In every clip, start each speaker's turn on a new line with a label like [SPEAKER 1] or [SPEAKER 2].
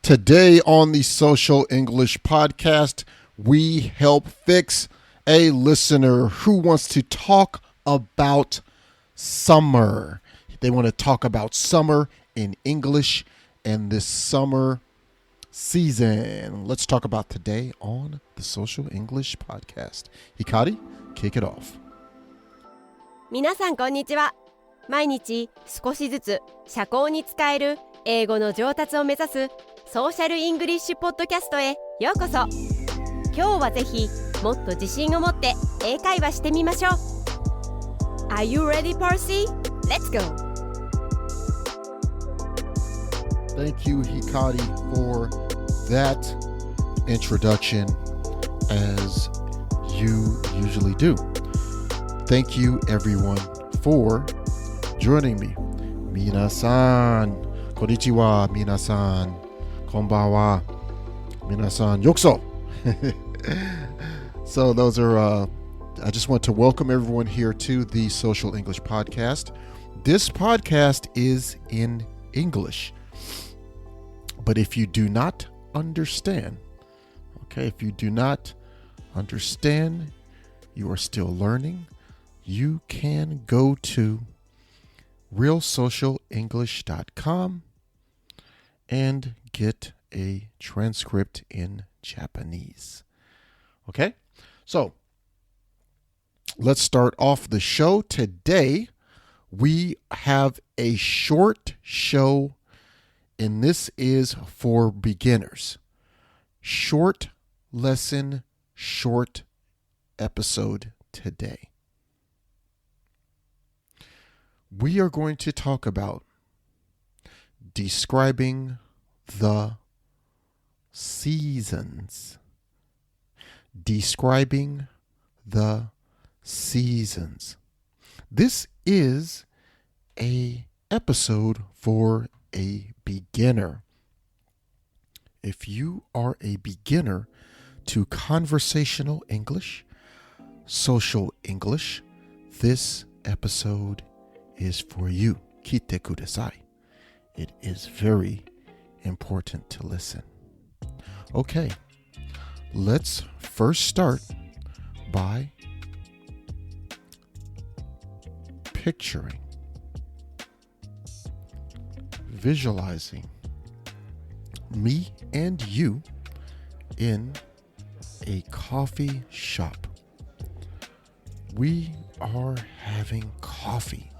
[SPEAKER 1] Today on the Social English Podcast, we help fix a listener who wants to talk about summer. They want to talk about summer in English and this summer season. Let's talk about today on the Social English Podcast. Hikari, kick it off.
[SPEAKER 2] 皆さんこんにちは。毎日少しずつ社交に使える英語の上達を目指すソーシャルイングリッシュポッドキャストへようこそ。今日はぜひもっと自信を持って英会話してみましょう。 Are you ready, Percy? Let's go!
[SPEAKER 1] Thank you, Hikari, for that introduction, as you usually do. Thank you, everyone, for joining me. 皆さん、こんにちは。皆さん、こんばんは。皆さん、ようこそ。So those are, I just want to welcome everyone here to the Social English Podcast. This podcast is in English. But if you do not understand, if you do not understand, you are still learning, you can go to realsocialenglish.com and get a transcript in Japanese. Okay? So, let's start off the show. Today, we have a short show, and this is for beginners. Short lesson, short episode today. We are going to talk about describing the seasons. Describing the seasons. This is an episode for a beginner. If you are a beginner to conversational English, social English, this episode is for you. 聞いてください. It is very important to listen. Okay, let's first start by picturing, visualizing me and you in a coffee shop. We are having coffee.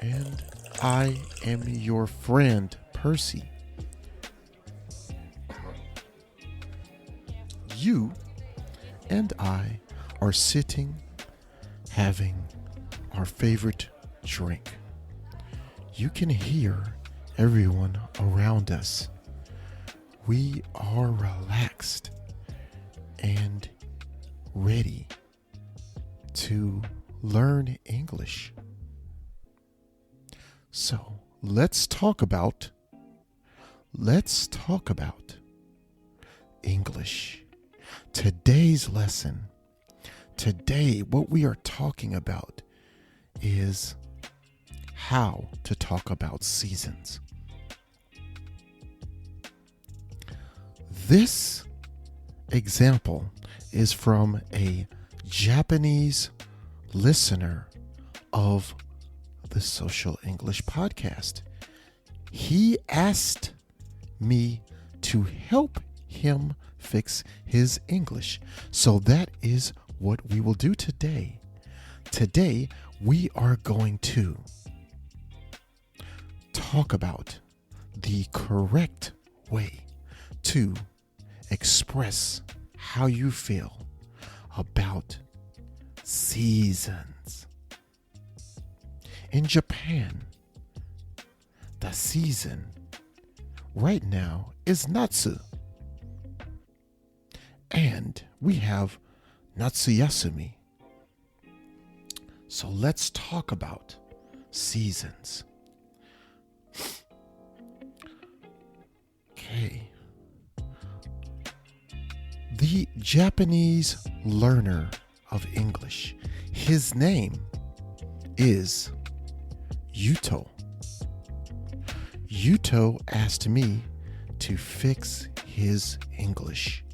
[SPEAKER 1] And I am your friend, Percy. You and I are sitting having our favorite drink. You can hear everyone around us. We are relaxed and ready to learn English. So let's talk about English. Today's lesson, today what we are talking about is how to talk about seasons. This example is from a Japanese listener of the Social English Podcast. He asked me to help him fix his English. So that is what we will do today. Today, we are going to talk about the correct way to express how you feel about seasons. In Japan, the season right now is Natsu. And we have Natsuyasumi. So let's talk about seasons. Okay. The Japanese learner of English, his name is Yuto. Yuto asked me to fix his English.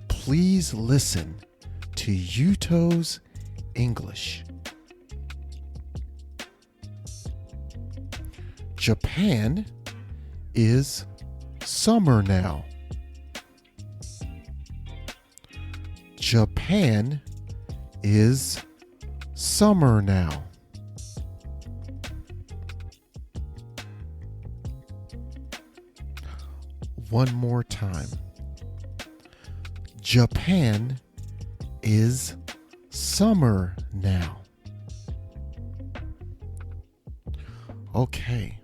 [SPEAKER 1] Please listen to Yuto's English. Japan is summer now. Japan is summer now. One more time. Japan is summer now. Okay.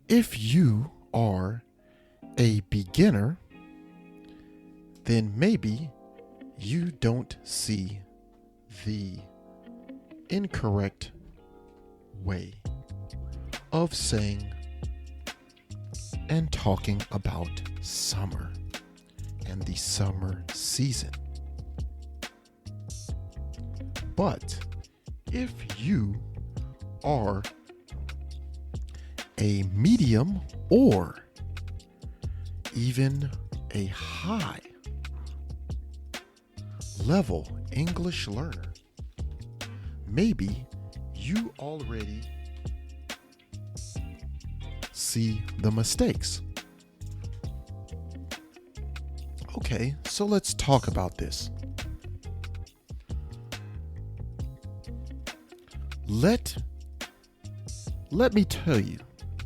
[SPEAKER 1] If you are a beginner, then maybe you don't see the incorrect way of saying and talking about summer and the summer season. But if you are a medium or even a high level English learner, maybe you already see the mistakes. Okay, so let's talk about this. Let me tell you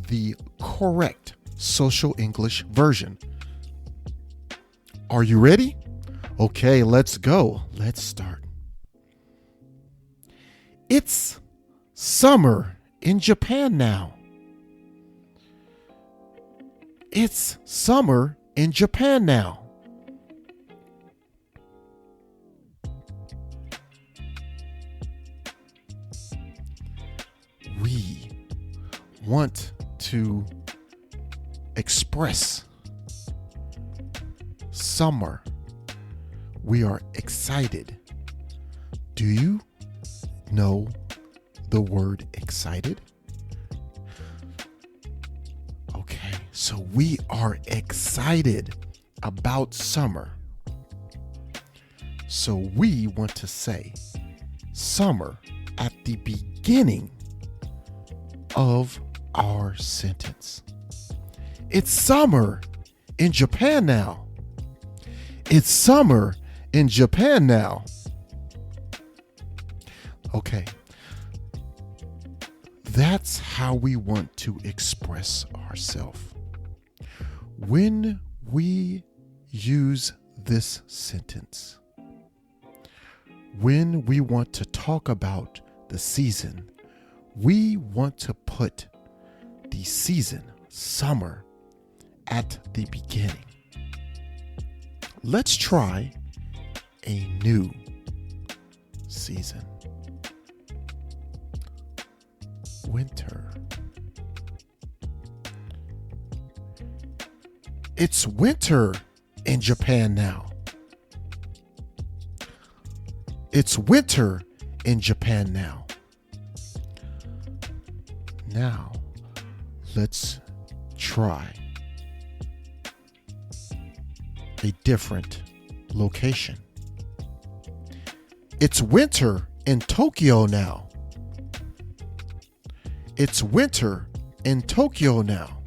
[SPEAKER 1] the correct social English version. Are you ready? Okay, let's go. Let's start. It's summer in Japan now. It's summer in Japan now. We want to express summer. We are excited. Do you know the word excited? Okay, so we are excited about summer. So we want to say summer at the beginning of our sentence. It's summer in Japan now. It's summer in Japan now. Okay. That's how we want to express ourselves. When we use this sentence, when we want to talk about the season, we want to put the season, summer, at the beginning. Let's try a new season. Winter. It's winter in Japan now. It's winter in Japan now. Now, let's try a different location. It's winter in Tokyo now. It's winter in Tokyo now.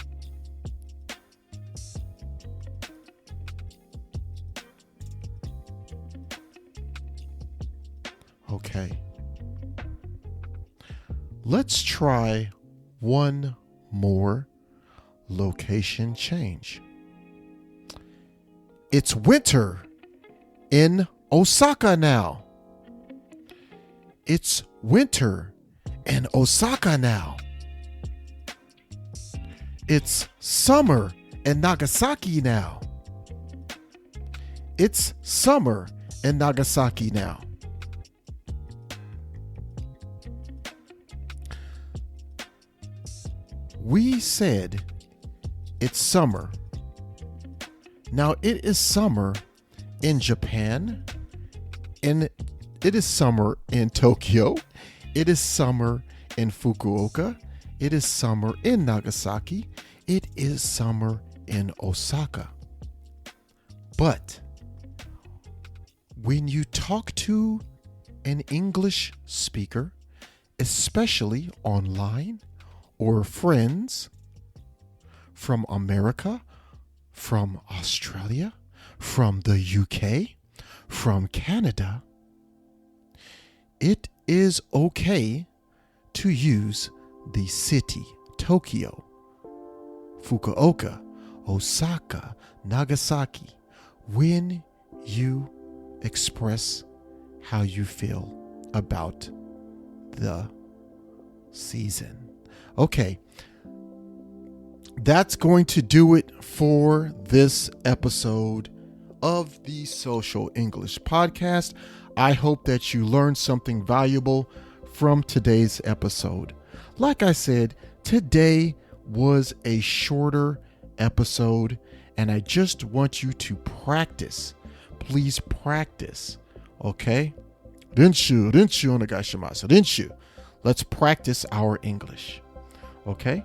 [SPEAKER 1] Okay. Let's try one more location change. It's winter in Osaka now. It's winter in Osaka now. It's summer in Nagasaki now. It's summer in Nagasaki now. We said it's summer. Now it is summer in Japan, and it is summer in Tokyo. It is summer in Fukuoka. It is summer in Nagasaki. It is summer in Osaka. But when you talk to an English speaker, especially online or friends from America, from Australia, from the UK, from Canada, it is okay to use the city, Tokyo, Fukuoka, Osaka, Nagasaki, when you express how you feel about the season. Okay, that's going to do it for this episode of the Social English Podcast. I hope that you learned something valuable from today's episode. Like I said, today was a shorter episode, and I just want you to practice. Please practice. Okay? 練習お願いします。練習. Let's practice our English. Okay?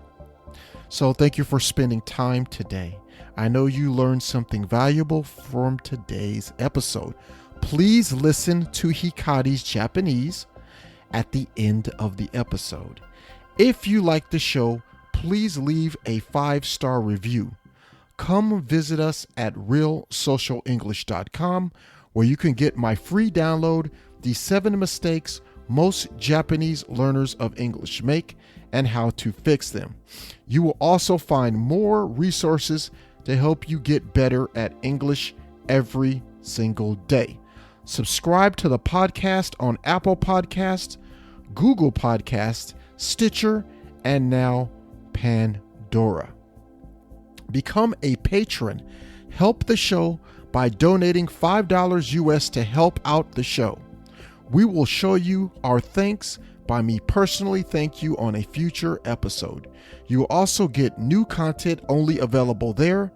[SPEAKER 1] So thank you for spending time today. I know you learned something valuable from today's episode. Please listen to Hikari's Japanese at the end of the episode. If you like the show, please leave a 5-star review. Come visit us at realsocialenglish.com, where you can get my free download, The 7 Mistakes Most Japanese Learners of English Make and How to Fix Them. You will also find more resources to help you get better at English every single day. Subscribe to the podcast on Apple Podcasts, Google Podcasts, Stitcher, and now Pandora. Become a patron. Help the show by donating $5 US to help out the show. We will show you our thanks by me personally thank you on a future episode. You will also get new content only available there.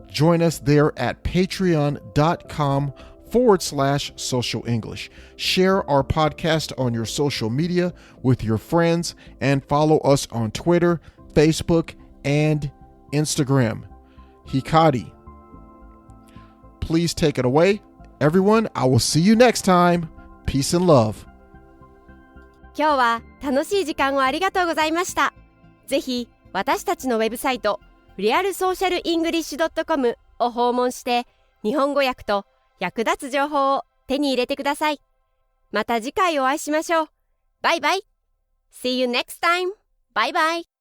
[SPEAKER 1] Join us there at patreon.com/social English. Share our podcast on your social media with your friends and follow us on Twitter, Facebook, and Instagram. Hikari, please take it away. Everyone, I will see you next time. Peace and love.
[SPEAKER 2] 今日は楽しい時間をありがとうございました。ぜひ私たちのウェブサイト realsocialenglish.com を訪問して日本語訳と役立つ情報を手に入れてください。また次回お会いしましょう。バイバイ。See you next time. Bye bye.